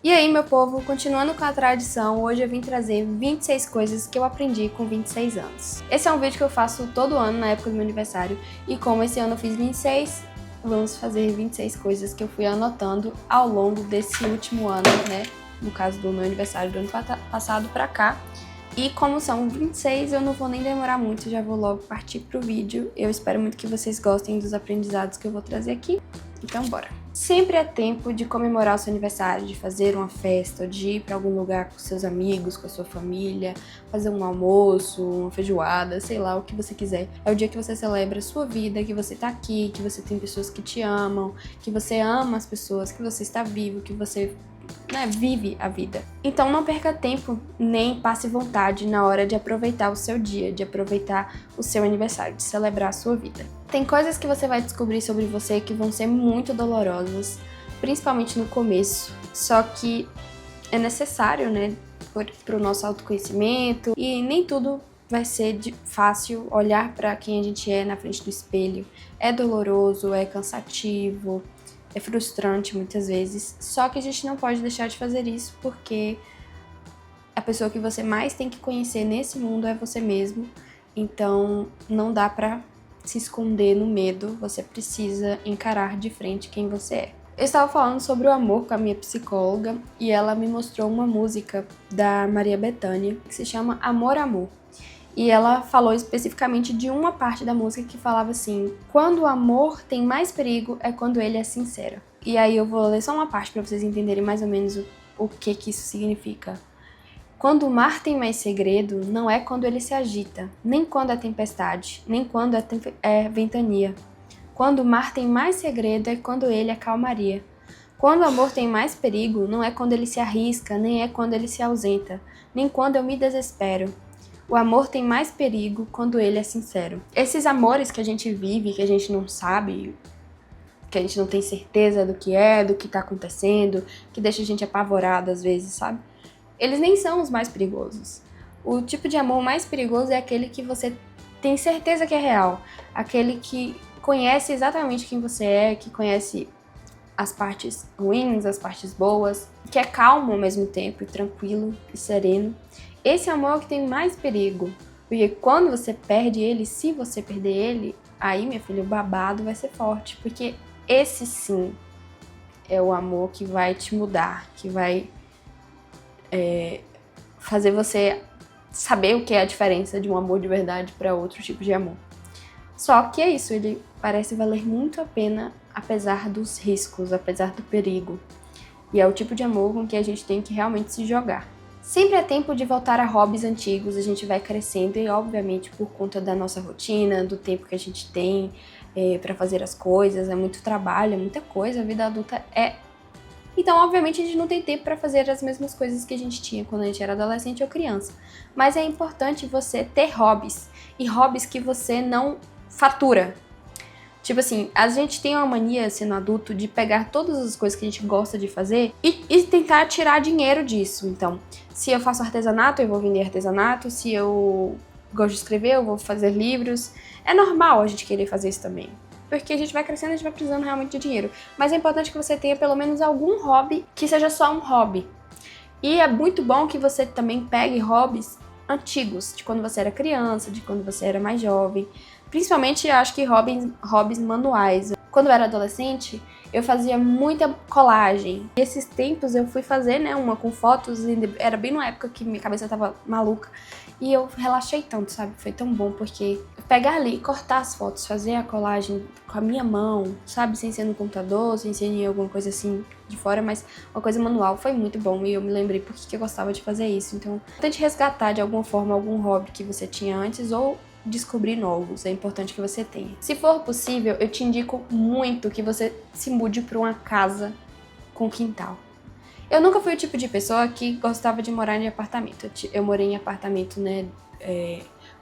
E aí, meu povo, continuando com a tradição, hoje eu vim trazer 26 coisas que eu aprendi com 26 anos. Esse é um vídeo que eu faço todo ano na época do meu aniversário, e como esse ano eu fiz 26, vamos fazer 26 coisas que eu fui anotando ao longo desse último ano, né? No caso do meu aniversário do ano passado pra cá. E como são 26, eu não vou nem demorar muito, já vou logo partir pro vídeo. Eu espero muito que vocês gostem dos aprendizados que eu vou trazer aqui. Então bora! Sempre é tempo de comemorar o seu aniversário, de fazer uma festa, de ir para algum lugar com seus amigos, com a sua família, fazer um almoço, uma feijoada, sei lá, o que você quiser. É o dia que você celebra a sua vida, que você tá aqui, que você tem pessoas que te amam, que você ama as pessoas, que você está vivo, que você vive a vida. Então não perca tempo, nem passe vontade na hora de aproveitar o seu dia, de aproveitar o seu aniversário, de celebrar a sua vida. Tem coisas que você vai descobrir sobre você que vão ser muito dolorosas, principalmente no começo, só que é necessário, né, para o nosso autoconhecimento, e nem tudo vai ser fácil. Olhar para quem a gente é na frente do espelho é doloroso, é cansativo, é frustrante muitas vezes, só que a gente não pode deixar de fazer isso porque a pessoa que você mais tem que conhecer nesse mundo é você mesmo, então não dá pra se esconder no medo, você precisa encarar de frente quem você é. Eu estava falando sobre o amor com a minha psicóloga e ela me mostrou uma música da Maria Bethânia que se chama Amor, Amor. E ela falou especificamente de uma parte da música que falava assim: quando o amor tem mais perigo é quando ele é sincero. E aí eu vou ler só uma parte para vocês entenderem mais ou menos o que isso significa. Quando o mar tem mais segredo, não é quando ele se agita, nem quando é tempestade, nem quando é ventania. Quando o mar tem mais segredo é quando ele é calmaria. Quando o amor tem mais perigo, não é quando ele se arrisca, nem é quando ele se ausenta, nem quando eu me desespero. O amor tem mais perigo quando ele é sincero. Esses amores que a gente vive, que a gente não sabe, que a gente não tem certeza do que tá acontecendo, que deixa a gente apavorado às vezes, sabe? Eles nem são os mais perigosos. O tipo de amor mais perigoso é aquele que você tem certeza que é real. Aquele que conhece exatamente quem você é, que conhece as partes ruins, as partes boas, que é calmo ao mesmo tempo, e tranquilo e sereno. Esse amor é o que tem mais perigo, porque quando você perde ele, se você perder ele, aí, minha filha, o babado vai ser forte, porque esse sim é o amor que vai te mudar, que vai fazer você saber o que é a diferença de um amor de verdade para outro tipo de amor. Só que é isso, ele parece valer muito a pena, apesar dos riscos, apesar do perigo. E é o tipo de amor com que a gente tem que realmente se jogar. Sempre é tempo de voltar a hobbies antigos, a gente vai crescendo e, obviamente, por conta da nossa rotina, do tempo que a gente tem para fazer as coisas, é muito trabalho, é muita coisa, a vida adulta é. Então, obviamente, a gente não tem tempo para fazer as mesmas coisas que a gente tinha quando a gente era adolescente ou criança. Mas é importante você ter hobbies, e hobbies que você não fatura. Tipo assim, a gente tem uma mania, sendo adulto, de pegar todas as coisas que a gente gosta de fazer e tentar tirar dinheiro disso. Então, se eu faço artesanato, eu vou vender artesanato. Se eu gosto de escrever, eu vou fazer livros. É normal a gente querer fazer isso também, porque a gente vai crescendo, a gente vai precisando realmente de dinheiro. Mas é importante que você tenha pelo menos algum hobby que seja só um hobby. E é muito bom que você também pegue hobbies antigos, de quando você era criança, de quando você era mais jovem. Principalmente, acho que hobbies manuais. Quando eu era adolescente, eu fazia muita colagem. E esses tempos eu fui fazer, né, uma com fotos, e era bem numa época que minha cabeça tava maluca. E eu relaxei tanto, sabe? Foi tão bom, porque pegar ali, cortar as fotos, fazer a colagem com a minha mão, sabe? Sem ser no computador, sem ser em alguma coisa assim de fora, mas uma coisa manual, foi muito bom. E eu me lembrei porque que eu gostava de fazer isso. Então, tente resgatar de alguma forma algum hobby que você tinha antes ou descobrir novos, é importante que você tenha. Se for possível, eu te indico muito que você se mude para uma casa com quintal. Eu nunca fui o tipo de pessoa que gostava de morar em apartamento. Eu morei em apartamento, né,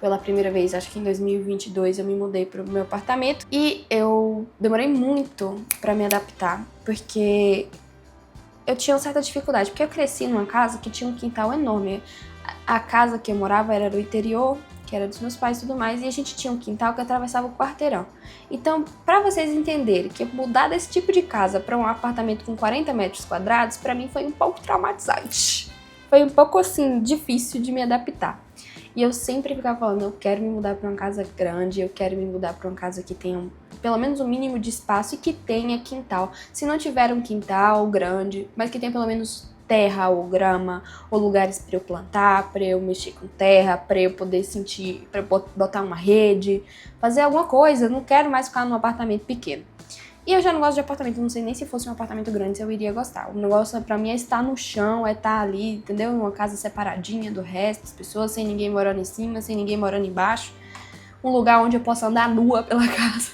pela primeira vez, acho que em 2022 eu me mudei pro meu apartamento e eu demorei muito para me adaptar, porque eu tinha uma certa dificuldade, porque eu cresci numa casa que tinha um quintal enorme. A casa que eu morava era do interior que era dos meus pais e tudo mais, e a gente tinha um quintal que atravessava o quarteirão. Então, pra vocês entenderem que mudar desse tipo de casa pra um apartamento com 40 metros quadrados, pra mim foi um pouco traumatizante. Foi um pouco, assim, difícil de me adaptar. E eu sempre ficava falando, eu quero me mudar pra uma casa grande, eu quero me mudar pra uma casa que tenha pelo menos um mínimo de espaço e que tenha quintal. Se não tiver um quintal grande, mas que tenha pelo menos terra ou grama, ou lugares para eu plantar, para eu mexer com terra, para eu poder sentir, para eu botar uma rede, fazer alguma coisa. Eu não quero mais ficar num apartamento pequeno. E eu já não gosto de apartamento, não sei nem se fosse um apartamento grande se eu iria gostar. O negócio pra mim é estar no chão, é estar ali, entendeu? Uma casa separadinha do resto das pessoas, sem ninguém morando em cima, sem ninguém morando embaixo. Um lugar onde eu possa andar nua pela casa.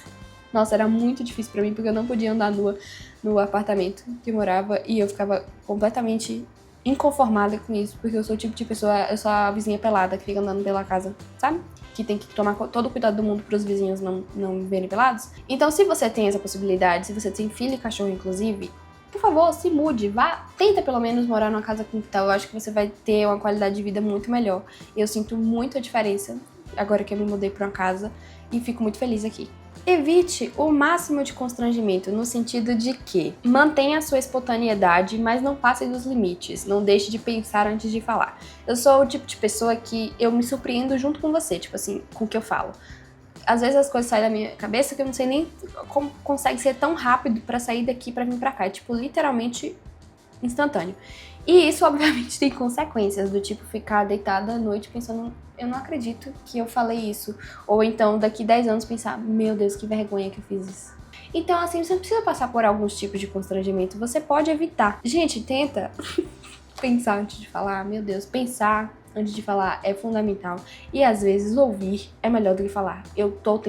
Nossa, era muito difícil pra mim, porque eu não podia andar nua no apartamento que eu morava e eu ficava completamente inconformada com isso, porque eu sou o tipo de pessoa, eu sou a vizinha pelada que fica andando pela casa, sabe? Que tem que tomar todo o cuidado do mundo para os vizinhos não verem pelados. Então, se você tem essa possibilidade, se você tem filho e cachorro, inclusive, por favor, se mude, vá, tenta pelo menos morar numa casa com quintal. Eu acho que você vai ter uma qualidade de vida muito melhor. Eu sinto muito a diferença agora que eu me mudei para uma casa e fico muito feliz aqui. Evite o máximo de constrangimento, no sentido de que mantenha a sua espontaneidade, mas não passe dos limites, não deixe de pensar antes de falar. Eu sou o tipo de pessoa que eu me surpreendo junto com você, tipo assim, com o que eu falo. Às vezes as coisas saem da minha cabeça que eu não sei nem como consegue ser tão rápido pra sair daqui pra vir pra cá, é tipo, literalmente instantâneo. E isso, obviamente, tem consequências, do tipo ficar deitada à noite pensando, eu não acredito que eu falei isso. Ou então, daqui 10 anos, pensar, meu Deus, que vergonha que eu fiz isso. Então, assim, você não precisa passar por alguns tipos de constrangimento, você pode evitar. Gente, tenta pensar antes de falar, meu Deus, pensar antes de falar é fundamental. E às vezes ouvir é melhor do que falar. Eu tô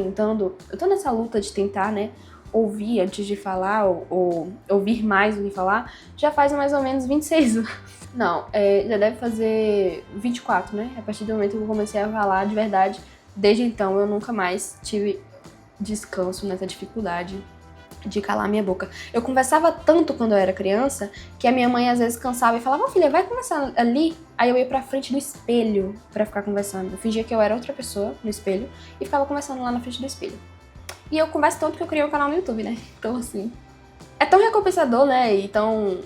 nessa luta de tentar, né, ouvir antes de falar, ou ouvir mais do que falar, já faz mais ou menos 26 anos. Não, já deve fazer 24, né? A partir do momento que eu comecei a falar de verdade, desde então eu nunca mais tive descanso nessa dificuldade de calar minha boca. Eu conversava tanto quando eu era criança, que a minha mãe às vezes cansava e falava, filha, vai conversar ali. Aí eu ia pra frente do espelho pra ficar conversando. Eu fingia que eu era outra pessoa no espelho e ficava conversando lá na frente do espelho. E eu converso tanto que eu criei um canal no YouTube, né? Então, assim, é tão recompensador, né? E tão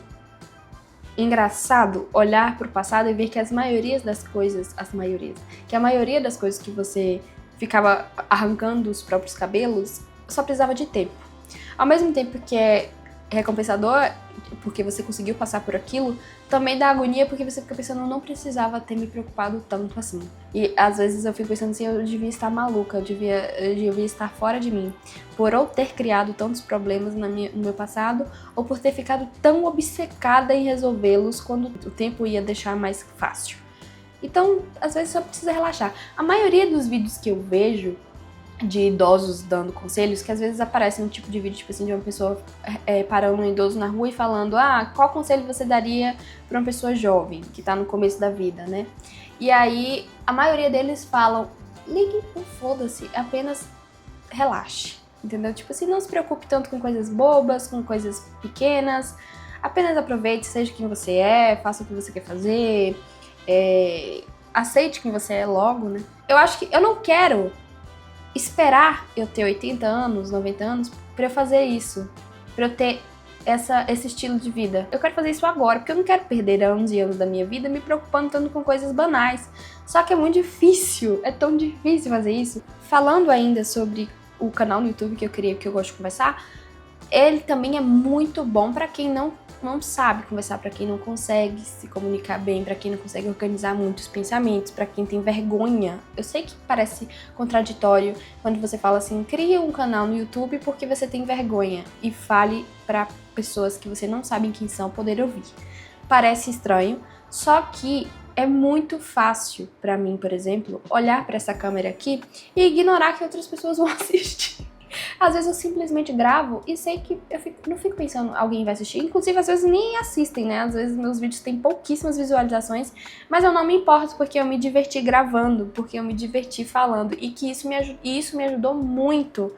engraçado olhar pro passado e ver que a maioria das coisas que você ficava arrancando os próprios cabelos só precisava de tempo. Ao mesmo tempo que é recompensador, porque você conseguiu passar por aquilo, também dá agonia porque você fica pensando, eu não precisava ter me preocupado tanto assim. E às vezes eu fico pensando assim, eu devia estar maluca, eu devia estar fora de mim, por ou ter criado tantos problemas no meu passado, ou por ter ficado tão obcecada em resolvê-los quando o tempo ia deixar mais fácil. Então, às vezes só precisa relaxar. A maioria dos vídeos que eu vejo de idosos dando conselhos, que às vezes aparece um tipo de vídeo, tipo assim, de uma pessoa parando um idoso na rua e falando, qual conselho você daria pra uma pessoa jovem, que tá no começo da vida, né? E aí, a maioria deles falam, ligue o foda-se, apenas relaxe, entendeu? Tipo assim, não se preocupe tanto com coisas bobas, com coisas pequenas, apenas aproveite, seja quem você é, faça o que você quer fazer, aceite quem você é logo, né? Eu acho que eu não quero esperar eu ter 80 anos, 90 anos, pra eu fazer isso, pra eu ter esse estilo de vida. Eu quero fazer isso agora, porque eu não quero perder anos e anos da minha vida me preocupando tanto com coisas banais. Só que é muito difícil, é tão difícil fazer isso. Falando ainda sobre o canal no YouTube que eu gosto de conversar, ele também é muito bom pra quem não sabe conversar, pra quem não consegue se comunicar bem, pra quem não consegue organizar muitos pensamentos, pra quem tem vergonha. Eu sei que parece contraditório quando você fala assim, cria um canal no YouTube porque você tem vergonha e fale pra pessoas que você não sabe quem são poder ouvir. Parece estranho, só que é muito fácil pra mim, por exemplo, olhar pra essa câmera aqui e ignorar que outras pessoas vão assistir. Às vezes eu simplesmente gravo e sei que não fico pensando alguém vai assistir. Inclusive, às vezes nem assistem, né? Às vezes meus vídeos têm pouquíssimas visualizações, mas eu não me importo porque eu me diverti gravando, porque eu me diverti falando. E que isso me ajudou muito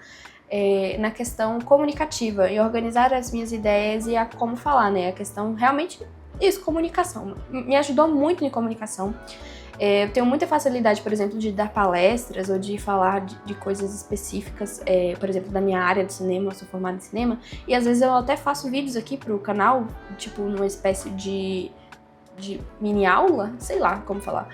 na questão comunicativa e organizar as minhas ideias e a como falar, né? A questão realmente isso, comunicação. Me ajudou muito em comunicação. Eu tenho muita facilidade, por exemplo, de dar palestras ou de falar de coisas específicas, por exemplo, da minha área de cinema. Eu sou formada em cinema, e às vezes eu até faço vídeos aqui pro canal, tipo numa espécie de mini aula, sei lá como falar,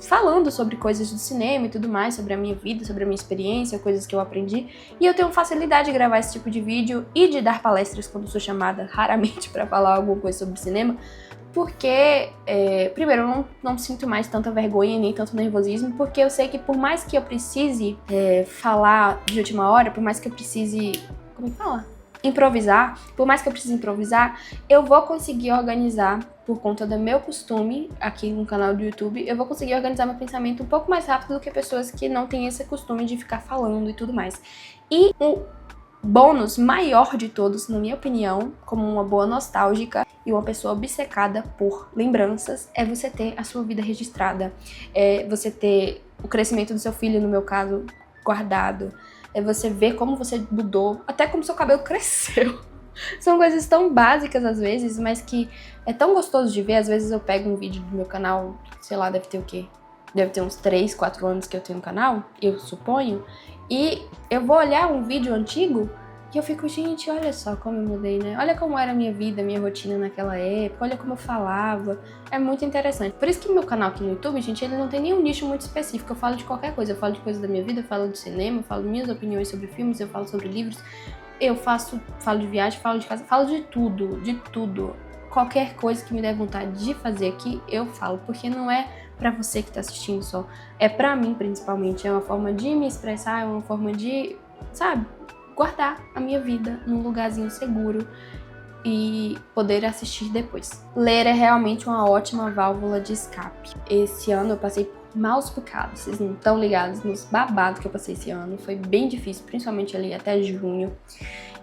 falando sobre coisas do cinema e tudo mais, sobre a minha vida, sobre a minha experiência, coisas que eu aprendi. E eu tenho facilidade de gravar esse tipo de vídeo e de dar palestras quando sou chamada, raramente, para falar alguma coisa sobre cinema, porque, primeiro, eu não sinto mais tanta vergonha nem tanto nervosismo, porque eu sei que por mais que eu precise falar de última hora, por mais que eu precise, como é que fala? Improvisar, por mais que eu precise improvisar, eu vou conseguir organizar, por conta do meu costume aqui no canal do YouTube, eu vou conseguir organizar meu pensamento um pouco mais rápido do que pessoas que não têm esse costume de ficar falando e tudo mais. E o bônus maior de todos, na minha opinião, como uma boa nostálgica e uma pessoa obcecada por lembranças, é você ter a sua vida registrada, é você ter o crescimento do seu filho, no meu caso, guardado, é você ver como você mudou, até como seu cabelo cresceu. São coisas tão básicas às vezes, mas que é tão gostoso de ver. Às vezes eu pego um vídeo do meu canal, sei lá, deve ter o quê? Deve ter uns 3, 4 anos que eu tenho um canal, eu suponho, e eu vou olhar um vídeo antigo e eu fico, gente, olha só como eu mudei, né? Olha como era a minha vida, a minha rotina naquela época, olha como eu falava. É muito interessante. Por isso que meu canal aqui no YouTube, gente, ele não tem nenhum nicho muito específico. Eu falo de qualquer coisa. Eu falo de coisas da minha vida, eu falo de cinema, eu falo minhas opiniões sobre filmes, eu falo sobre livros. Eu falo de viagem, falo de casa, falo de tudo, de tudo. Qualquer coisa que me der vontade de fazer aqui, eu falo. Porque não é pra você que tá assistindo só. É pra mim, principalmente. É uma forma de me expressar, é uma forma de, sabe, guardar a minha vida num lugarzinho seguro e poder assistir depois. Ler é realmente uma ótima válvula de escape. Esse ano eu passei por maus bocados, vocês não estão ligados nos babados que eu passei esse ano. Foi bem difícil, principalmente ali até junho.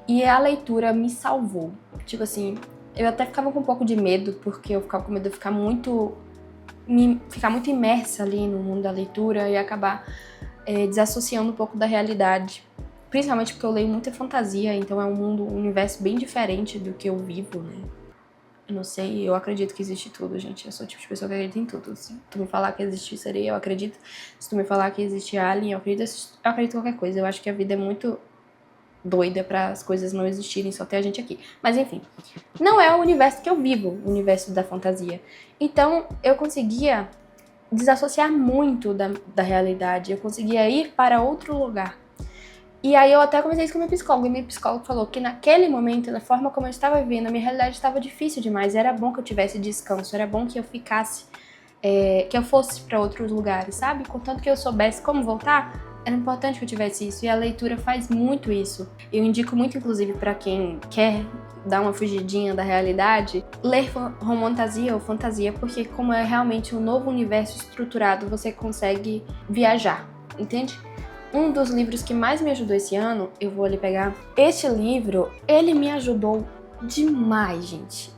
E a leitura me salvou. Tipo assim, eu até ficava com um pouco de medo, porque eu ficava com medo de ficar muito imersa ali no mundo da leitura e acabar desassociando um pouco da realidade. Principalmente porque eu leio muita fantasia, então é um universo bem diferente do que eu vivo, né? Eu não sei, eu acredito que existe tudo, gente. Eu sou o tipo de pessoa que acredita em tudo. Se tu me falar que existe sereia, eu acredito. Se tu me falar que existe alien, eu acredito em qualquer coisa. Eu acho que a vida é muito doida para as coisas não existirem, só ter a gente aqui. Mas enfim, não é o universo que eu vivo, o universo da fantasia. Então eu conseguia desassociar muito da realidade, eu conseguia ir para outro lugar. E aí eu até conversei isso com a minha psicóloga, e minha psicóloga falou que naquele momento, da forma como eu estava vivendo, a minha realidade estava difícil demais, era bom que eu tivesse descanso, era bom que eu ficasse, que eu fosse para outros lugares, sabe? Contanto que eu soubesse como voltar, era importante que eu tivesse isso, e a leitura faz muito isso. Eu indico muito, inclusive, para quem quer dar uma fugidinha da realidade, ler romantasia ou fantasia, porque como é realmente um novo universo estruturado, você consegue viajar, entende? Um dos livros que mais me ajudou esse ano, eu vou ali pegar. Este livro, ele me ajudou demais, gente.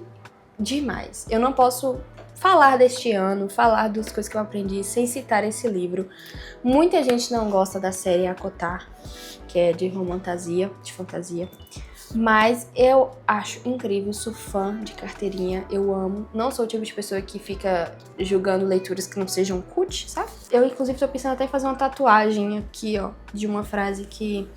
Demais. Eu não posso falar deste ano, falar das coisas que eu aprendi sem citar esse livro. Muita gente não gosta da série Acotar, que é de romantasia, de fantasia. Mas eu acho incrível, sou fã de carteirinha, eu amo. Não sou o tipo de pessoa que fica julgando leituras que não sejam cult, sabe? Eu, inclusive, tô pensando até em fazer uma tatuagem aqui, ó, de uma frase que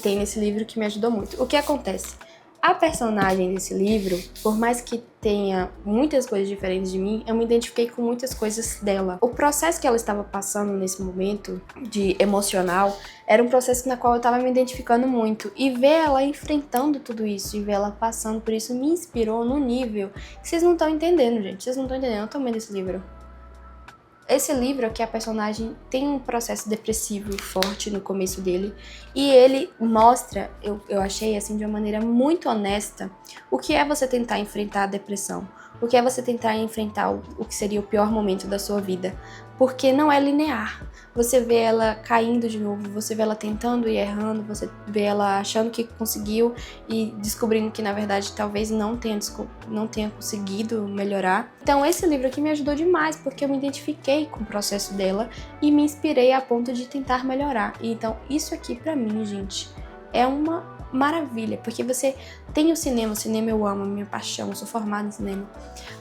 tem nesse livro que me ajudou muito. O que acontece? A personagem desse livro, por mais que tenha muitas coisas diferentes de mim, eu me identifiquei com muitas coisas dela. O processo que ela estava passando nesse momento de emocional era um processo na qual eu estava me identificando muito. E ver ela enfrentando tudo isso, e ver ela passando por isso, me inspirou num nível que vocês não estão entendendo, gente. Vocês não estão entendendo, eu tô lendo esse livro. Esse livro aqui, a personagem tem um processo depressivo forte no começo dele, e ele mostra, eu achei assim, de uma maneira muito honesta, o que é você tentar enfrentar a depressão, o que é você tentar enfrentar o que seria o pior momento da sua vida, porque não é linear. Você vê ela caindo de novo, você vê ela tentando e errando, você vê ela achando que conseguiu e descobrindo que na verdade talvez não tenha conseguido melhorar. Então esse livro aqui me ajudou demais, porque eu me identifiquei com o processo dela e me inspirei a ponto de tentar melhorar. E então isso aqui pra mim, gente, é uma maravilha, porque você tem o cinema eu amo, minha paixão, eu sou formada em cinema.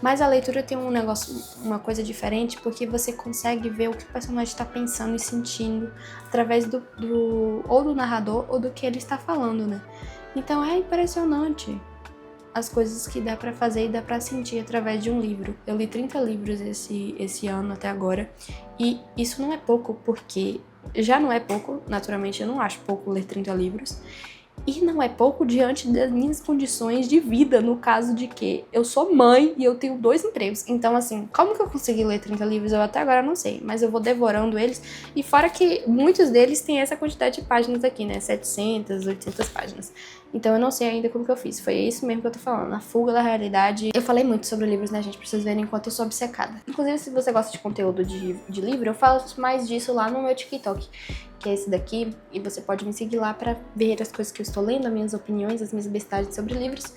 Mas a leitura tem um negócio, uma coisa diferente, porque você consegue ver o que o personagem está pensando e sentindo através ou do narrador ou do que ele está falando, né? Então é impressionante as coisas que dá pra fazer e dá pra sentir através de um livro. Eu li 30 livros esse ano até agora, e isso não é pouco, porque já não é pouco, naturalmente eu não acho pouco ler 30 livros, e não é pouco diante das minhas condições de vida, no caso de que eu sou mãe e eu tenho 2 empregos. Então, assim, como que eu consegui ler 30 livros? Eu até agora não sei, mas eu vou devorando eles. E fora que muitos deles têm essa quantidade de páginas aqui, né? 700, 800 páginas. Então eu não sei ainda como que eu fiz. Foi isso mesmo que eu tô falando, a fuga da realidade. Eu falei muito sobre livros, né, gente? Pra vocês verem enquanto eu sou obcecada. Inclusive, se você gosta de conteúdo de livro, eu falo mais disso lá no meu TikTok, que é esse daqui, e você pode me seguir lá pra ver as coisas que eu estou lendo, as minhas opiniões, as minhas bestagens sobre livros.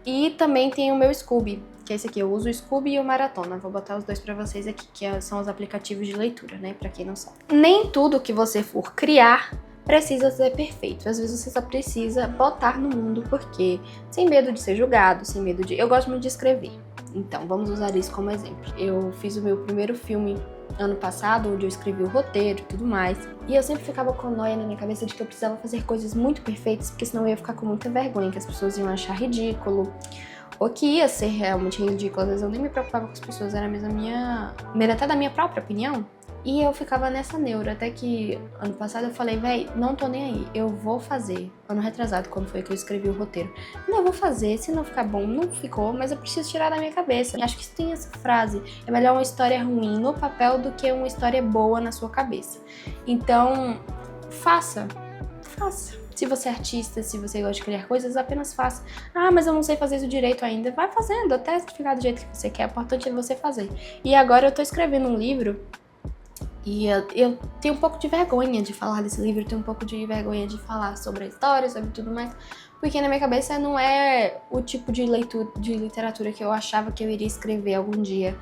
E também tem o meu Scooby, que é esse aqui. Eu uso o Scooby e o Maratona. Vou botar os dois pra vocês aqui, que são os aplicativos de leitura, né, pra quem não sabe. Nem tudo que você for criar precisa ser perfeito. Às vezes você só precisa botar no mundo, porque sem medo de ser julgado, sem medo de... Eu gosto muito de escrever, então vamos usar isso como exemplo. Eu fiz o meu primeiro filme ano passado, onde eu escrevi o roteiro e tudo mais, e eu sempre ficava com noia na minha cabeça de que eu precisava fazer coisas muito perfeitas, porque senão eu ia ficar com muita vergonha, que as pessoas iam achar ridículo, ou que ia ser realmente ridículo. Às vezes eu nem me preocupava com as pessoas, era mesmo até da minha própria opinião. E eu ficava nessa neura, até que ano passado eu falei, véi, não tô nem aí, eu vou fazer. Ano retrasado, quando foi que eu escrevi o roteiro. Não, eu vou fazer, se não ficar bom, não ficou, mas eu preciso tirar da minha cabeça. E acho que tem essa frase, é melhor uma história ruim no papel do que uma história boa na sua cabeça. Então, faça. Se você é artista, se você gosta de criar coisas, apenas faça. Ah, mas eu não sei fazer isso direito ainda. Vai fazendo, até ficar do jeito que você quer, o importante é você fazer. E agora eu tô escrevendo um livro, e eu tenho um pouco de vergonha de falar desse livro, tenho um pouco de vergonha de falar sobre a história, sobre tudo mais, porque na minha cabeça não é o tipo de literatura que eu achava que eu iria escrever algum dia.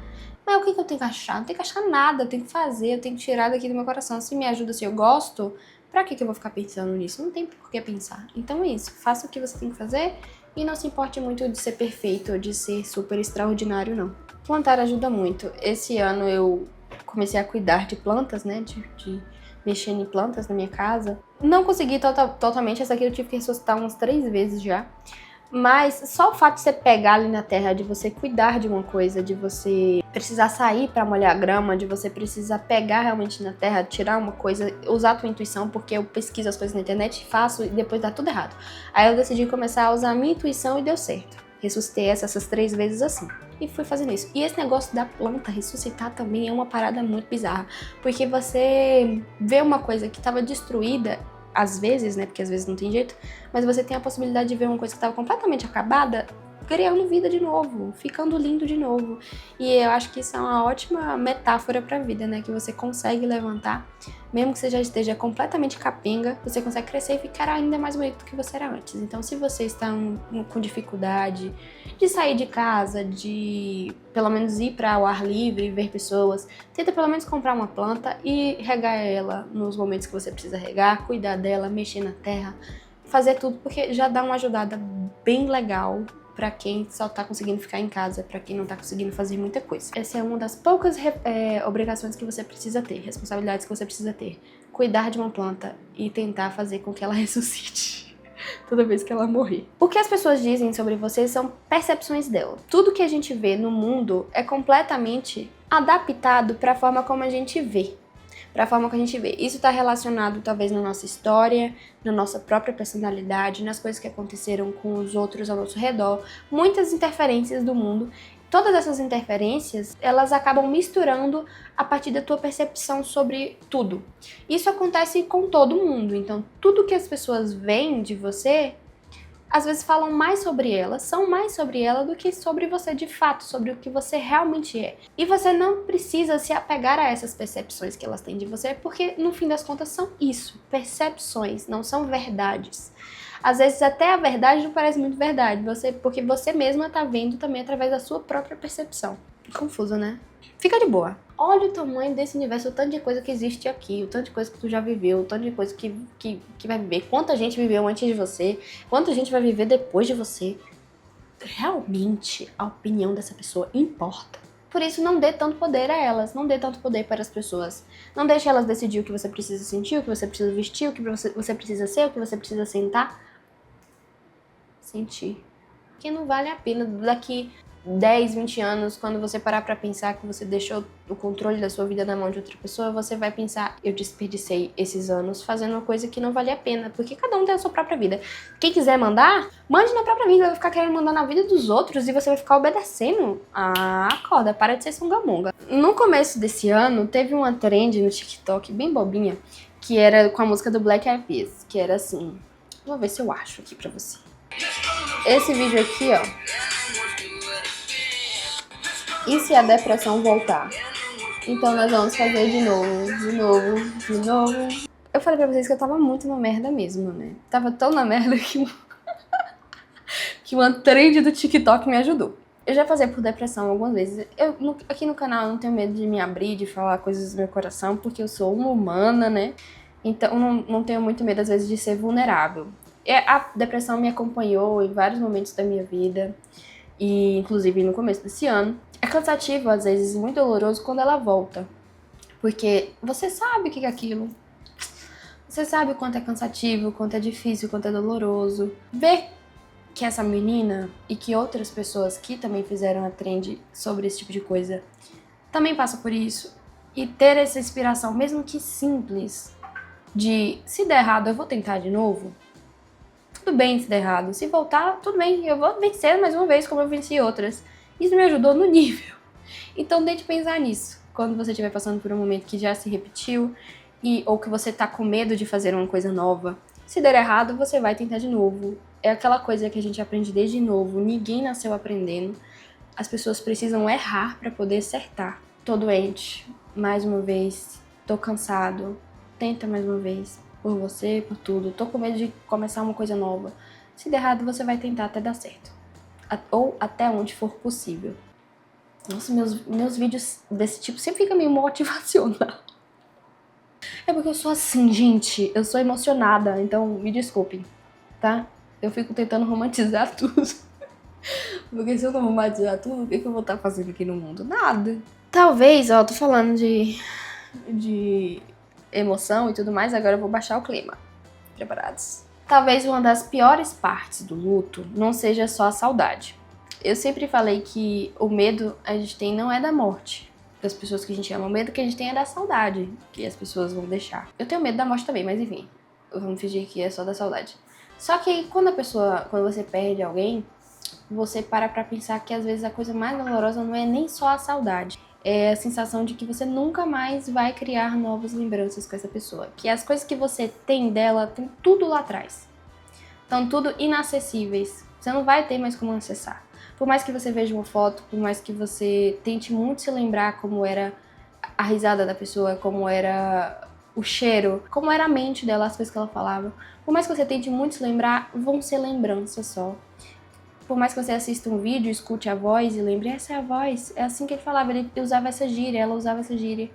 Mas o que eu tenho que achar? Não tenho que achar nada, eu tenho que fazer, eu tenho que tirar daqui do meu coração. Se me ajuda, se eu gosto, pra que eu vou ficar pensando nisso? Não tem por que pensar. Então é isso, faça o que você tem que fazer e não se importe muito de ser perfeito ou de ser super extraordinário, não. Plantar ajuda muito. Esse ano eu comecei a cuidar de plantas, né, de mexer em plantas na minha casa. Não consegui totalmente, essa aqui eu tive que ressuscitar umas 3 vezes já. Mas só o fato de você pegar ali na terra, de você cuidar de uma coisa, de você precisar sair pra molhar a grama, de você precisar pegar realmente na terra, tirar uma coisa, usar a tua intuição, porque eu pesquiso as coisas na internet, faço e depois dá tudo errado. Aí eu decidi começar a usar a minha intuição e deu certo. Ressuscitei essas 3 vezes assim. E fui fazendo isso. E esse negócio da planta ressuscitar também é uma parada muito bizarra. Porque você vê uma coisa que estava destruída, às vezes, né? Porque às vezes não tem jeito. Mas você tem a possibilidade de ver uma coisa que estava completamente acabada, criando vida de novo, ficando lindo de novo. E eu acho que isso é uma ótima metáfora pra vida, né? Que você consegue levantar, mesmo que você já esteja completamente capenga, você consegue crescer e ficar ainda mais bonito do que você era antes. Então, se você está com dificuldade de sair de casa, de pelo menos ir para o ar livre, ver pessoas, tenta pelo menos comprar uma planta e regar ela nos momentos que você precisa regar, cuidar dela, mexer na terra, fazer tudo, porque já dá uma ajudada bem legal pra quem só tá conseguindo ficar em casa, pra quem não tá conseguindo fazer muita coisa. Essa é uma das poucas obrigações que você precisa ter, responsabilidades que você precisa ter. Cuidar de uma planta e tentar fazer com que ela ressuscite toda vez que ela morrer. O que as pessoas dizem sobre você são percepções dela. Tudo que a gente vê no mundo é completamente adaptado pra forma como a gente vê. Pra forma que a gente vê. Isso está relacionado talvez na nossa história, na nossa própria personalidade, nas coisas que aconteceram com os outros ao nosso redor, muitas interferências do mundo. Todas essas interferências, elas acabam misturando a partir da tua percepção sobre tudo. Isso acontece com todo mundo, então tudo que as pessoas veem de você, às vezes falam mais sobre ela, são mais sobre ela do que sobre você de fato, sobre o que você realmente é. E você não precisa se apegar a essas percepções que elas têm de você, porque no fim das contas são isso, percepções, não são verdades. Às vezes até a verdade não parece muito verdade, porque você mesma tá vendo também através da sua própria percepção. Confuso, né? Fica de boa. Olha o tamanho desse universo, o tanto de coisa que existe aqui, o tanto de coisa que tu já viveu, o tanto de coisa que vai viver. Quanta gente viveu antes de você, quanta gente vai viver depois de você. Realmente a opinião dessa pessoa importa. Por isso, não dê tanto poder a elas, não dê tanto poder para as pessoas. Não deixe elas decidir o que você precisa sentir, o que você precisa vestir, o que você precisa ser, o que você precisa sentar. Sentir. Porque não vale a pena daqui 10, 20 anos, quando você parar pra pensar que você deixou o controle da sua vida na mão de outra pessoa, você vai pensar, eu desperdicei esses anos fazendo uma coisa que não valia a pena, porque cada um tem a sua própria vida. Quem quiser mandar, mande na própria vida, vai ficar querendo mandar na vida dos outros e você vai ficar obedecendo. Ah, acorda, para de ser sungamonga. No começo desse ano, teve uma trend no TikTok bem bobinha, que era com a música do Black Eyed Peas, que era assim, vou ver se eu acho aqui pra você. Esse vídeo aqui, ó. E se a depressão voltar? Então nós vamos fazer de novo. Eu falei pra vocês que eu tava muito na merda mesmo, né? Tava tão na merda que uma trend do TikTok me ajudou. Eu já passei por depressão algumas vezes. Aqui no canal eu não tenho medo de me abrir, de falar coisas do meu coração, porque eu sou uma humana, né? Então não tenho muito medo às vezes de ser vulnerável. A depressão me acompanhou em vários momentos da minha vida, e inclusive no começo desse ano. É cansativo, às vezes, e muito doloroso quando ela volta. Porque você sabe o que é aquilo. Você sabe o quanto é cansativo, o quanto é difícil, o quanto é doloroso. Ver que essa menina e que outras pessoas que também fizeram a trend sobre esse tipo de coisa também passam por isso. E ter essa inspiração, mesmo que simples, de se der errado, eu vou tentar de novo. Tudo bem se der errado. Se voltar, tudo bem. Eu vou vencer mais uma vez como eu venci outras. Isso me ajudou no nível. Então tente pensar nisso. Quando você estiver passando por um momento que já se repetiu, ou que você tá com medo de fazer uma coisa nova. Se der errado, você vai tentar de novo. É aquela coisa que a gente aprende desde novo. Ninguém nasceu aprendendo. As pessoas precisam errar para poder acertar. Tô doente. Mais uma vez. Tô cansado. Tenta mais uma vez. Por você, por tudo. Tô com medo de começar uma coisa nova. Se der errado, você vai tentar até dar certo. Ou até onde for possível. Nossa, meus vídeos desse tipo sempre ficam meio motivacional. É porque eu sou assim, gente. Eu sou emocionada, então me desculpem, tá? Eu fico tentando romantizar tudo. Porque se eu não romantizar tudo, o que eu vou estar fazendo aqui no mundo? Nada. Talvez, ó, tô falando de emoção e tudo mais, agora eu vou baixar o clima. Preparados? Talvez uma das piores partes do luto não seja só a saudade. Eu sempre falei que o medo a gente tem não é da morte das pessoas que a gente ama, o medo que a gente tem é da saudade que as pessoas vão deixar. Eu tenho medo da morte também, mas enfim, vamos fingir que é só da saudade. Só que quando você perde alguém, você para pra pensar que às vezes a coisa mais dolorosa não é nem só a saudade. É a sensação de que você nunca mais vai criar novas lembranças com essa pessoa. Que as coisas que você tem dela, tem tudo lá atrás. Estão tudo inacessíveis. Você não vai ter mais como acessar. Por mais que você veja uma foto, por mais que você tente muito se lembrar como era a risada da pessoa, como era o cheiro, como era a mente dela, as coisas que ela falava. Por mais que você tente muito se lembrar, vão ser lembranças só. Por mais que você assista um vídeo, escute a voz e lembre, essa é a voz, é assim que ele falava, ele usava essa gíria, ela usava essa gíria.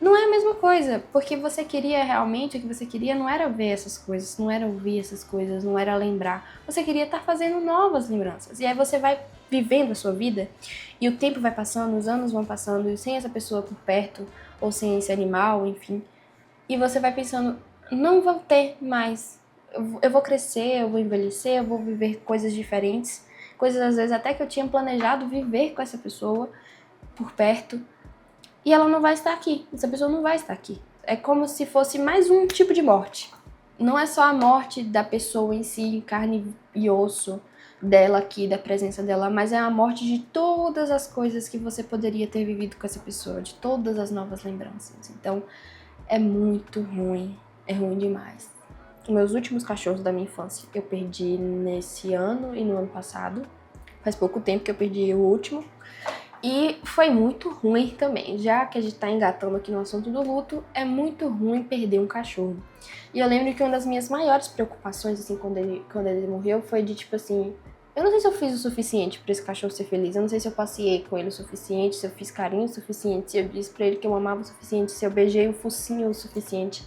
Não é a mesma coisa, porque você queria realmente, o que você queria não era ver essas coisas, não era ouvir essas coisas, não era lembrar. Você queria estar fazendo novas lembranças. E aí você vai vivendo a sua vida e o tempo vai passando, os anos vão passando, e sem essa pessoa por perto, ou sem esse animal, enfim. E você vai pensando, não vou ter mais. Eu vou crescer, eu vou envelhecer, eu vou viver coisas diferentes. Coisas às vezes até que eu tinha planejado viver com essa pessoa por perto. E ela não vai estar aqui, essa pessoa não vai estar aqui. É como se fosse mais um tipo de morte. Não é só a morte da pessoa em si, carne e osso dela aqui, da presença dela, mas é a morte de todas as coisas que você poderia ter vivido com essa pessoa, de todas as novas lembranças. Então, é muito ruim, é ruim demais. Os meus últimos cachorros da minha infância eu perdi nesse ano e no ano passado. Faz pouco tempo que eu perdi o último. E foi muito ruim também, já que a gente tá engatando aqui no assunto do luto, é muito ruim perder um cachorro. E eu lembro que uma das minhas maiores preocupações, assim, quando ele morreu, foi de tipo assim, eu não sei se eu fiz o suficiente pra esse cachorro ser feliz, eu não sei se eu passeei com ele o suficiente, se eu fiz carinho o suficiente, se eu disse pra ele que eu amava o suficiente, se eu beijei o focinho o suficiente.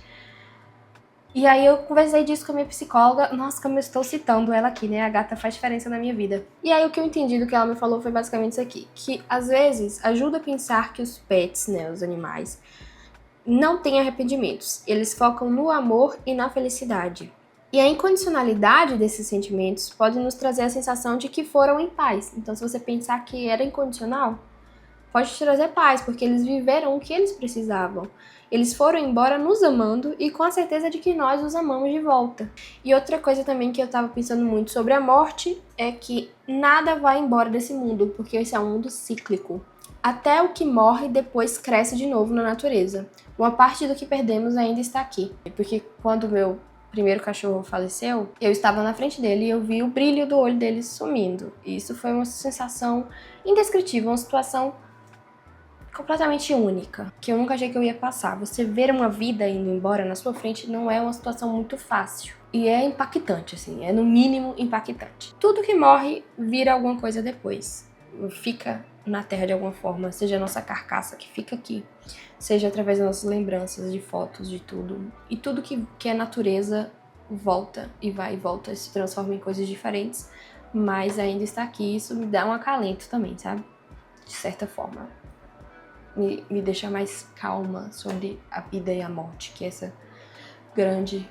E aí eu conversei disso com a minha psicóloga, nossa, como eu estou citando ela aqui, né? A gata faz diferença na minha vida. E aí o que eu entendi do que ela me falou foi basicamente isso aqui, que às vezes ajuda a pensar que os pets, né, os animais, não têm arrependimentos. Eles focam no amor e na felicidade. E a incondicionalidade desses sentimentos pode nos trazer a sensação de que foram em paz. Então se você pensar que era incondicional, pode te trazer paz, porque eles viveram o que eles precisavam. Eles foram embora nos amando e com a certeza de que nós os amamos de volta. E outra coisa também que eu tava pensando muito sobre a morte é que nada vai embora desse mundo, porque esse é um mundo cíclico. Até o que morre depois cresce de novo na natureza. Uma parte do que perdemos ainda está aqui. Porque quando meu primeiro cachorro faleceu, eu estava na frente dele e eu vi o brilho do olho dele sumindo. E isso foi uma sensação indescritível, uma situação completamente única, que eu nunca achei que eu ia passar. Você ver uma vida indo embora na sua frente não é uma situação muito fácil. E é impactante, assim, é no mínimo impactante. Tudo que morre vira alguma coisa depois. Fica na terra de alguma forma, seja a nossa carcaça que fica aqui, seja através das nossas lembranças, de fotos, de tudo. E tudo que é natureza volta e vai e volta, se transforma em coisas diferentes, mas ainda está aqui. Isso me dá um acalento também, sabe? De certa forma. Me deixa mais calma sobre a vida e a morte, que é essa grande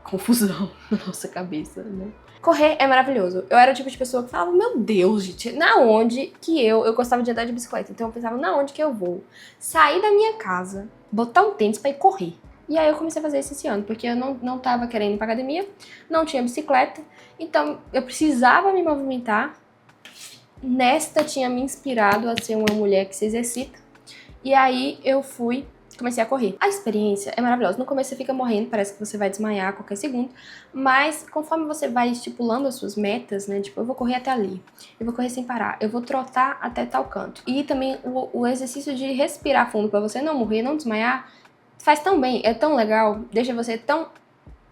confusão na nossa cabeça, né? Correr é maravilhoso. Eu era o tipo de pessoa que falava, meu Deus, gente, na onde que eu gostava de andar de bicicleta, então eu pensava, na onde que eu vou sair da minha casa, botar um tênis pra ir correr. E aí eu comecei a fazer isso esse ano, porque eu não tava querendo ir pra academia, não tinha bicicleta, então eu precisava me movimentar. Nesta tinha me inspirado a ser uma mulher que se exercita. E aí eu comecei a correr. A experiência é maravilhosa. No começo você fica morrendo, parece que você vai desmaiar a qualquer segundo, mas conforme você vai estipulando as suas metas, né, tipo, eu vou correr até ali, eu vou correr sem parar, eu vou trotar até tal canto. E também o exercício de respirar fundo pra você não morrer, não desmaiar, faz tão bem, é tão legal, deixa você tão...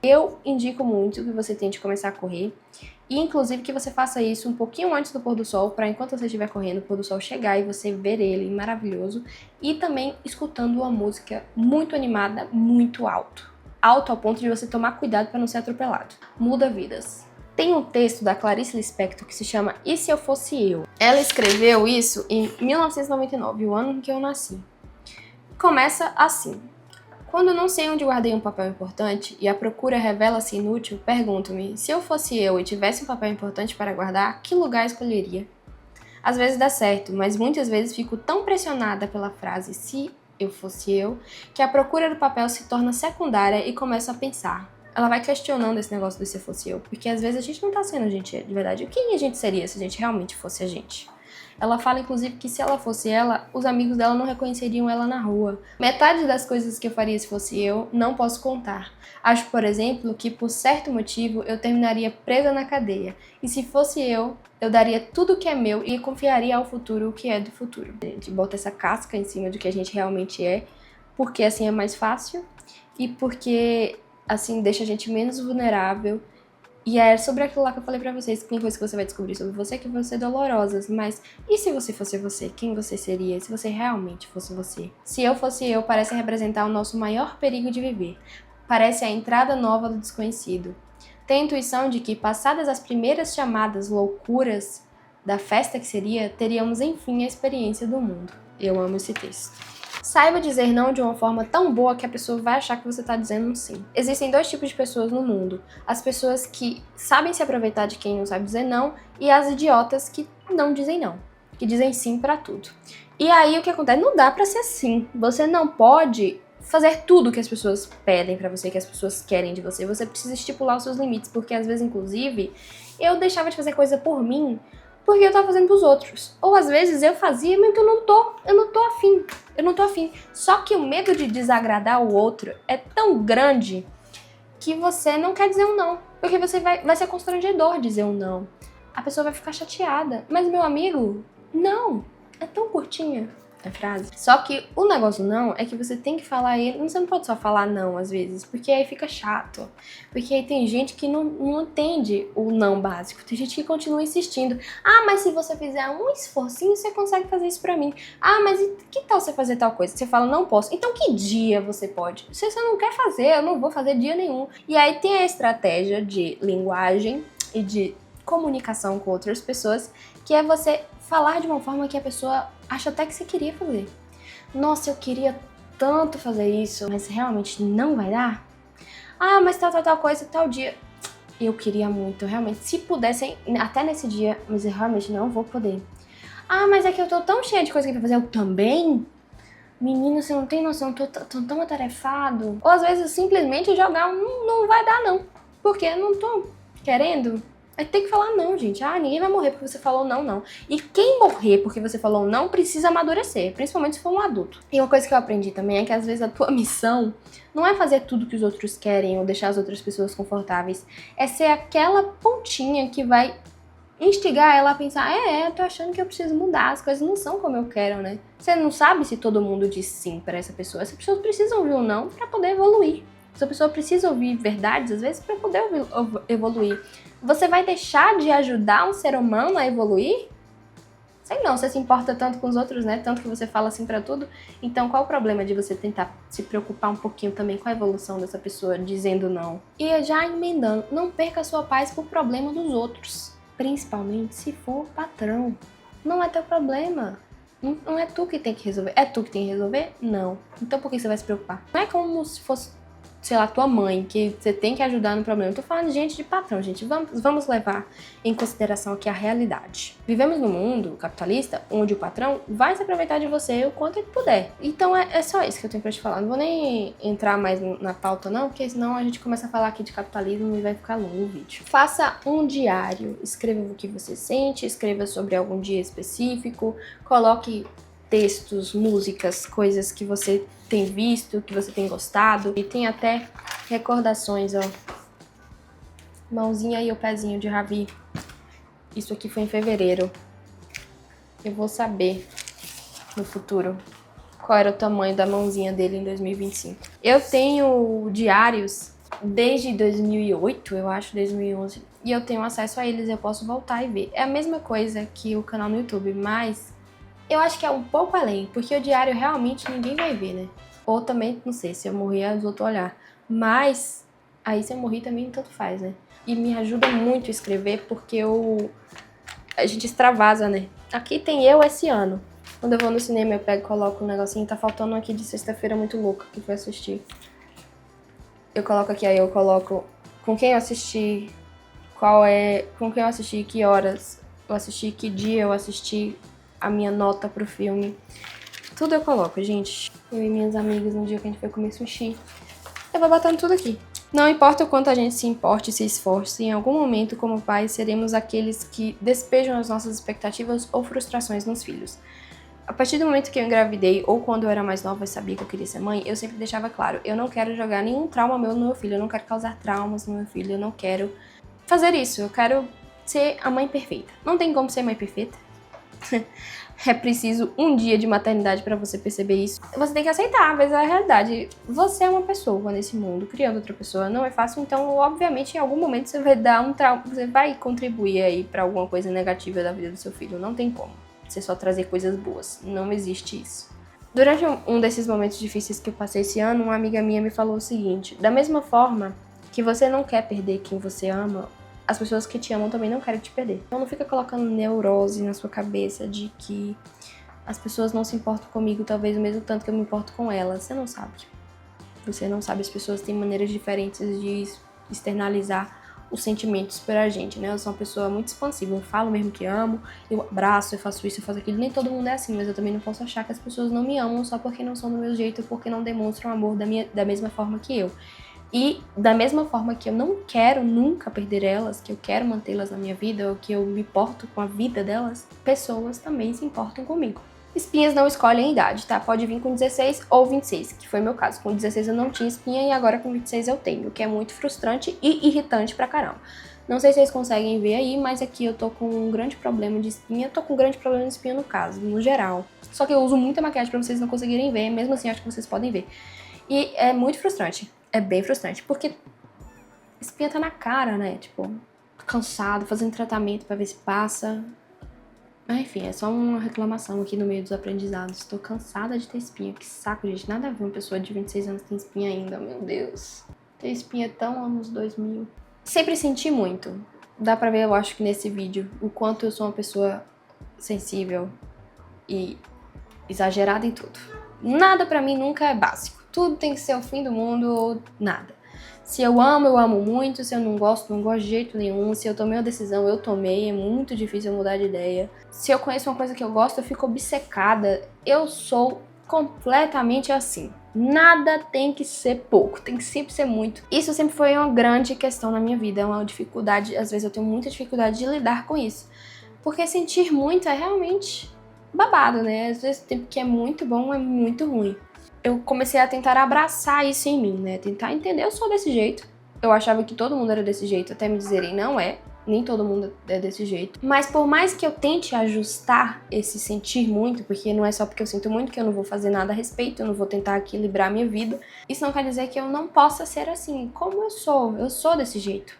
Eu indico muito que você tente começar a correr. E inclusive que você faça isso um pouquinho antes do pôr do sol, para enquanto você estiver correndo, o pôr do sol chegar e você ver ele maravilhoso. E também escutando uma música muito animada, muito alto. Alto ao ponto de você tomar cuidado para não ser atropelado. Muda vidas. Tem um texto da Clarice Lispector que se chama E Se Eu Fosse Eu? Ela escreveu isso em 1999, o ano em que eu nasci. Começa assim. Quando não sei onde guardei um papel importante e a procura revela-se inútil, pergunto-me, se eu fosse eu e tivesse um papel importante para guardar, que lugar escolheria? Às vezes dá certo, mas muitas vezes fico tão pressionada pela frase se eu fosse eu, que a procura do papel se torna secundária e começo a pensar. Ela vai questionando esse negócio do se eu fosse eu, porque às vezes a gente não tá sendo a gente de verdade. Quem a gente seria se a gente realmente fosse a gente? Ela fala, inclusive, que se ela fosse ela, os amigos dela não reconheceriam ela na rua. Metade das coisas que eu faria se fosse eu, não posso contar. Acho, por exemplo, que por certo motivo eu terminaria presa na cadeia. E se fosse eu daria tudo que é meu e confiaria ao futuro o que é do futuro. A gente bota essa casca em cima do que a gente realmente é, porque assim é mais fácil e porque assim deixa a gente menos vulnerável. E é sobre aquilo lá que eu falei pra vocês, que tem coisas que você vai descobrir sobre você que vão ser dolorosas, mas e se você fosse você? Quem você seria? Se você realmente fosse você? Se eu fosse eu, parece representar o nosso maior perigo de viver. Parece a entrada nova do desconhecido. Tenho a intuição de que, passadas as primeiras chamadas loucuras da festa que seria, teríamos enfim a experiência do mundo. Eu amo esse texto. Saiba dizer não de uma forma tão boa que a pessoa vai achar que você está dizendo um sim. Existem dois tipos de pessoas no mundo. As pessoas que sabem se aproveitar de quem não sabe dizer não e as idiotas que não dizem não, que dizem sim pra tudo. E aí o que acontece? Não dá pra ser assim. Você não pode fazer tudo que as pessoas pedem pra você, que as pessoas querem de você. Você precisa estipular os seus limites, porque às vezes, inclusive, eu deixava de fazer coisa por mim porque eu tava fazendo pros outros. Ou às vezes eu fazia, mas eu não tô afim. Eu não tô afim. Só que o medo de desagradar o outro é tão grande que você não quer dizer um não. Porque você vai ser constrangedor dizer um não. A pessoa vai ficar chateada. Mas, meu amigo, não. É tão curtinha a frase. Só que o negócio não é que você tem que falar ele, você não pode só falar não às vezes, porque aí fica chato. Porque aí tem gente que não entende o não básico, tem gente que continua insistindo. Ah, mas se você fizer um esforcinho, você consegue fazer isso pra mim. Ah, mas e que tal você fazer tal coisa? Você fala, não posso. Então que dia você pode? Se você não quer fazer, eu não vou fazer dia nenhum. E aí tem a estratégia de linguagem e de comunicação com outras pessoas, que é você falar de uma forma que a pessoa acha até que você queria fazer. Nossa, eu queria tanto fazer isso, mas realmente não vai dar? Ah, mas tal coisa, tal dia. Eu queria muito, realmente. Se pudessem, até nesse dia, mas eu realmente não vou poder. Ah, mas é que eu tô tão cheia de coisa pra fazer. Eu também? Menino, você não tem noção, tô tão atarefado. Ou às vezes simplesmente jogar não vai dar não. Porque eu não tô querendo. Aí tem que falar não, gente. Ah, ninguém vai morrer porque você falou não. E quem morrer porque você falou não precisa amadurecer, principalmente se for um adulto. E uma coisa que eu aprendi também é que às vezes a tua missão não é fazer tudo que os outros querem ou deixar as outras pessoas confortáveis. É ser aquela pontinha que vai instigar ela a pensar, eu tô achando que eu preciso mudar, as coisas não são como eu quero, né? Você não sabe se todo mundo diz sim pra essa pessoa. Essas pessoas precisam ouvir um não pra poder evoluir. Essa pessoa precisa ouvir verdades, às vezes, pra poder evoluir. Você vai deixar de ajudar um ser humano a evoluir? Sei não, você se importa tanto com os outros, né? Tanto que você fala assim pra tudo. Então, qual o problema de você tentar se preocupar um pouquinho também com a evolução dessa pessoa dizendo não? E já emendando, não perca a sua paz por problema dos outros. Principalmente se for patrão. Não é teu problema. Não é tu que tem que resolver. É tu que tem que resolver? Não. Então por que você vai se preocupar? Não é como se fosse, sei lá, tua mãe, que você tem que ajudar no problema. Eu tô falando de gente de patrão, gente. Vamos levar em consideração aqui a realidade. Vivemos num mundo capitalista onde o patrão vai se aproveitar de você o quanto ele puder. Então é só isso que eu tenho pra te falar. Não vou nem entrar mais na pauta não, porque senão a gente começa a falar aqui de capitalismo e vai ficar longo o vídeo. Faça um diário. Escreva o que você sente, escreva sobre algum dia específico, coloque textos, músicas, coisas que você tem visto, que você tem gostado. E tem até recordações, ó. Mãozinha e o pezinho de Ravi. Isso aqui foi em fevereiro. Eu vou saber no futuro qual era o tamanho da mãozinha dele em 2025. Eu tenho diários desde 2008, eu acho, 2011. E eu tenho acesso a eles, eu posso voltar e ver. É a mesma coisa que o canal no YouTube, mas eu acho que é um pouco além, porque o diário realmente ninguém vai ver, né? Ou também, não sei, se eu morrer, os outros olhar. Mas, aí se eu morrer também, tanto faz, né? E me ajuda muito a escrever, porque a gente extravasa, né? Aqui tem eu esse ano. Quando eu vou no cinema, eu pego e coloco um negocinho. Tá faltando um aqui de sexta-feira muito louca, que foi assistir. Eu coloco aqui, aí eu coloco com quem eu assisti, com quem eu assisti, que horas eu assisti, que dia eu assisti, a minha nota pro filme. Tudo eu coloco, gente. Eu e minhas amigas, no dia que a gente foi comer sushi, eu vou botando tudo aqui. Não importa o quanto a gente se importe e se esforce, em algum momento, como pais, seremos aqueles que despejam as nossas expectativas ou frustrações nos filhos. A partir do momento que eu engravidei, ou quando eu era mais nova e sabia que eu queria ser mãe, eu sempre deixava claro, eu não quero jogar nenhum trauma meu no meu filho, eu não quero causar traumas no meu filho, eu não quero fazer isso, eu quero ser a mãe perfeita. Não tem como ser mãe perfeita. É preciso um dia de maternidade pra você perceber isso. Você tem que aceitar, mas é a realidade. Você é uma pessoa nesse mundo, criando outra pessoa não é fácil, então obviamente em algum momento você vai dar um trauma, você vai contribuir aí pra alguma coisa negativa da vida do seu filho, não tem como. Você só trazer coisas boas, não existe isso. Durante um desses momentos difíceis que eu passei esse ano, uma amiga minha me falou o seguinte: da mesma forma que você não quer perder quem você ama, as pessoas que te amam também não querem te perder. Então não fica colocando neurose na sua cabeça de que as pessoas não se importam comigo, talvez o mesmo tanto que eu me importo com elas. Você não sabe. Você não sabe, as pessoas têm maneiras diferentes de externalizar os sentimentos pra gente, né? Eu sou uma pessoa muito expansiva, eu falo mesmo que amo, eu abraço, eu faço isso, eu faço aquilo. Nem todo mundo é assim, mas eu também não posso achar que as pessoas não me amam só porque não são do meu jeito, porque não demonstram amor da mesma forma que eu. E da mesma forma que eu não quero nunca perder elas, que eu quero mantê-las na minha vida, ou que eu me importo com a vida delas, pessoas também se importam comigo. Espinhas não escolhem a idade, tá? Pode vir com 16 ou 26, que foi meu caso. Com 16 eu não tinha espinha e agora com 26 eu tenho, o que é muito frustrante e irritante pra caramba. Não sei se vocês conseguem ver aí, mas aqui eu tô com um grande problema de espinha. Tô com um grande problema de espinha no caso, no geral. Só que eu uso muita maquiagem pra vocês não conseguirem ver, mesmo assim acho que vocês podem ver. E é muito frustrante, é bem frustrante, porque espinha tá na cara, né? Tipo, cansado, fazendo tratamento pra ver se passa. Mas enfim, é só uma reclamação aqui no meio dos aprendizados. Tô cansada de ter espinha. Que saco, gente. Nada a ver uma pessoa de 26 anos ter espinha ainda, meu Deus. Ter espinha tão anos 2000. Sempre senti muito. Dá pra ver, eu acho que nesse vídeo, o quanto eu sou uma pessoa sensível e exagerada em tudo. Nada pra mim nunca é básico. Tudo tem que ser o fim do mundo ou nada. Se eu amo muito. Se eu não gosto de jeito nenhum. Se eu tomei uma decisão, eu tomei. É muito difícil eu mudar de ideia. Se eu conheço uma coisa que eu gosto, eu fico obcecada. Eu sou completamente assim. Nada tem que ser pouco, tem que sempre ser muito. Isso sempre foi uma grande questão na minha vida, é uma dificuldade, às vezes eu tenho muita dificuldade de lidar com isso. Porque sentir muito é realmente babado, né? Às vezes o tempo que é muito bom é muito ruim. Eu comecei a tentar abraçar isso em mim, né? Tentar entender, eu sou desse jeito. Eu achava que todo mundo era desse jeito, até me dizerem não é. Nem todo mundo é desse jeito. Mas por mais que eu tente ajustar esse sentir muito, porque não é só porque eu sinto muito que eu não vou fazer nada a respeito, eu não vou tentar equilibrar a minha vida, isso não quer dizer que eu não possa ser assim. Como eu sou desse jeito.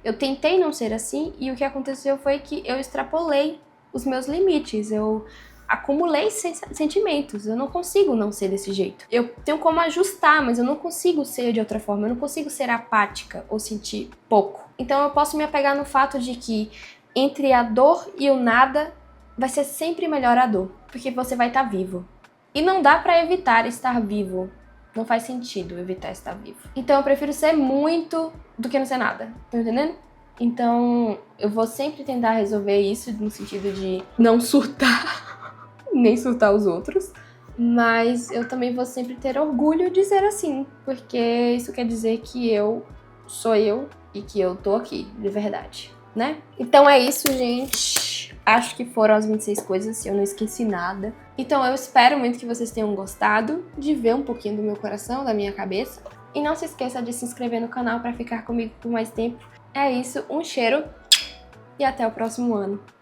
Eu tentei não ser assim e o que aconteceu foi que eu extrapolei os meus limites, eu acumulei sentimentos, eu não consigo não ser desse jeito. Eu tenho como ajustar, mas eu não consigo ser de outra forma, eu não consigo ser apática ou sentir pouco. Então eu posso me apegar no fato de que entre a dor e o nada vai ser sempre melhor a dor, porque você vai estar vivo. E não dá pra evitar estar vivo. Não faz sentido evitar estar vivo. Então eu prefiro ser muito do que não ser nada, tá entendendo? Então eu vou sempre tentar resolver isso no sentido de não surtar, nem surtar os outros. Mas eu também vou sempre ter orgulho de ser assim, porque isso quer dizer que eu sou eu e que eu tô aqui, de verdade, né? Então é isso, gente. Acho que foram as 26 coisas, se eu não esqueci nada. Então eu espero muito que vocês tenham gostado de ver um pouquinho do meu coração, da minha cabeça. E não se esqueça de se inscrever no canal para ficar comigo por mais tempo. É isso, um cheiro e até o próximo ano.